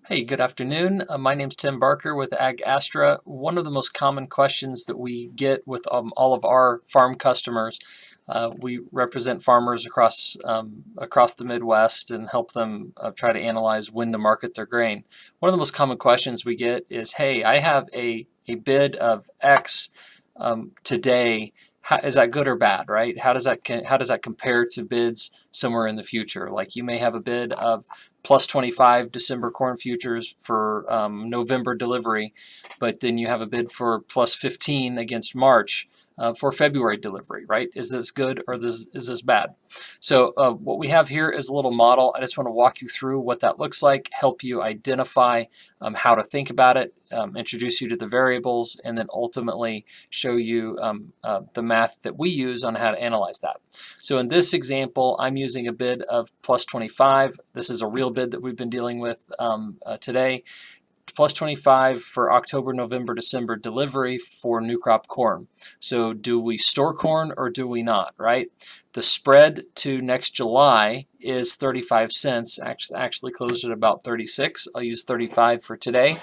Hey, good afternoon. My name's Tim Barker with Ag Astra. One of the most common questions that we get with all of our farm customers, we represent farmers across the Midwest and help them try to analyze when to market their grain. One of the most common questions we get is, "Hey, I have a bid of X today. Is that good or bad, right? How does that compare to bids somewhere in the future? Like you may have a bid of plus 25 December corn futures for November delivery, but then you have a bid for plus 15 against March for February delivery, right? Is this good or is this bad?" So what we have here is a little model. I just want to walk you through what that looks like, help you identify how to think about it, introduce you to the variables, and then ultimately show you the math that we use on how to analyze that. So in this example, I'm using a bid of plus 25. This is a real bid that we've been dealing with today. Plus 25 for October, November, December delivery for new crop corn. So do we store corn or do we not, right? The spread to next July is 35 cents, actually closed at about 36. I'll use 35 for today.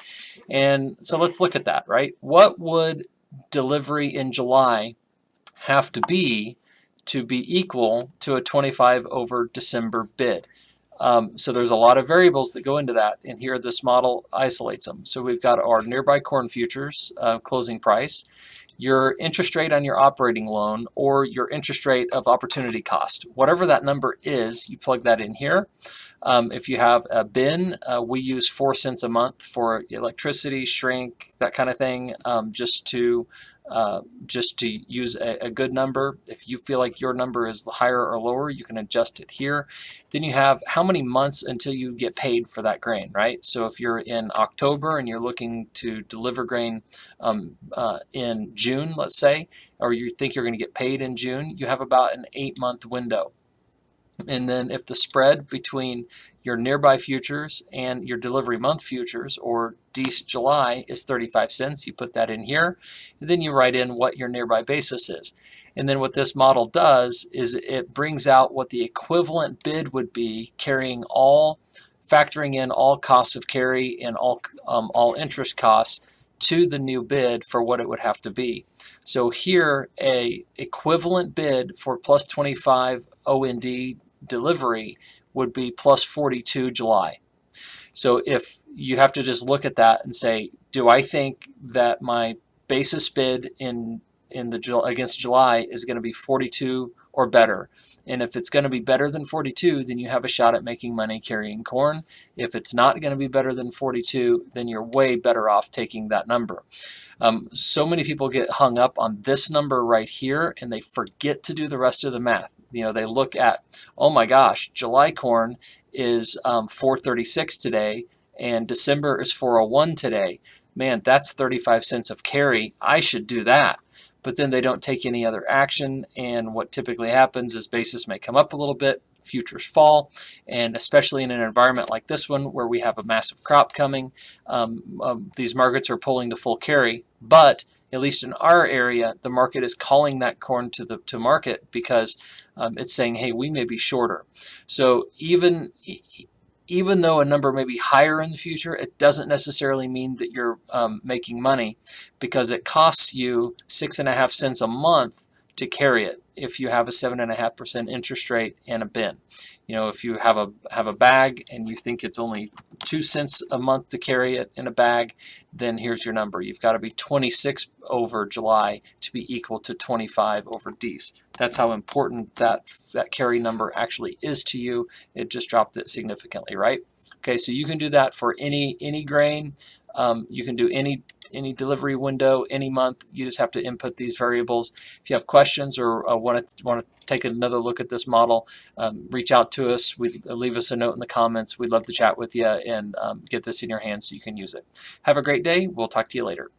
And so let's look at that, right? What would delivery in July have to be equal to a 25 over December bid? So there's a lot of variables that go into that, and here this model isolates them. So we've got our nearby corn futures closing price, your interest rate on your operating loan, or your interest rate of opportunity cost. Whatever that number is, you plug that in here. If you have a bin, we use 4 cents a month for electricity, shrink, that kind of thing, just to use a good number. If you feel like your number is higher or lower, you can adjust it here. Then you have how many months until you get paid for that grain, right? So if you're in October and you're looking to deliver grain in June, let's say, or you think you're going to get paid in June, you have about an 8-month window. And then if the spread between your nearby futures and your delivery month futures, or DC July, is 35 cents, you put that in here, and then you write in what your nearby basis is. And then what this model does is it brings out what the equivalent bid would be, factoring in all costs of carry and all interest costs to the new bid for what it would have to be. So here, a equivalent bid for plus 25 OND delivery would be plus 42 July. So if you have to just look at that and say, do I think that my basis bid against July is going to be 42 or better? And if it's going to be better than 42, then you have a shot at making money carrying corn. If it's not going to be better than 42, then you're way better off taking that number. So many people get hung up on this number right here and they forget to do the rest of the math. They look at, oh my gosh, July corn is 436 today and December is 401 today. Man, that's 35 cents of carry. I should do that. But then they don't take any other action, and what typically happens is basis may come up a little bit, futures fall, and especially in an environment like this one where we have a massive crop coming, these markets are pulling to full carry. But at least in our area, the market is calling that corn to market because it's saying, hey, we may be shorter. So even though a number may be higher in the future, it doesn't necessarily mean that you're making money, because it costs you 6.5 cents a month to carry it if you have a 7.5% interest rate and a bin. If you have a bag and you think it's only 2 cents a month to carry it in a bag, then here's your number. You've got to be 26 over July to be equal to 25 over Dece. That's how important that carry number actually is to you. It just dropped it significantly, right? Okay, so you can do that for any grain. You can do any delivery window, any month. You just have to input these variables. If you have questions or want to take another look at this model, reach out to us. Leave us a note in the comments. We'd love to chat with you and get this in your hands so you can use it. Have a great day. We'll talk to you later.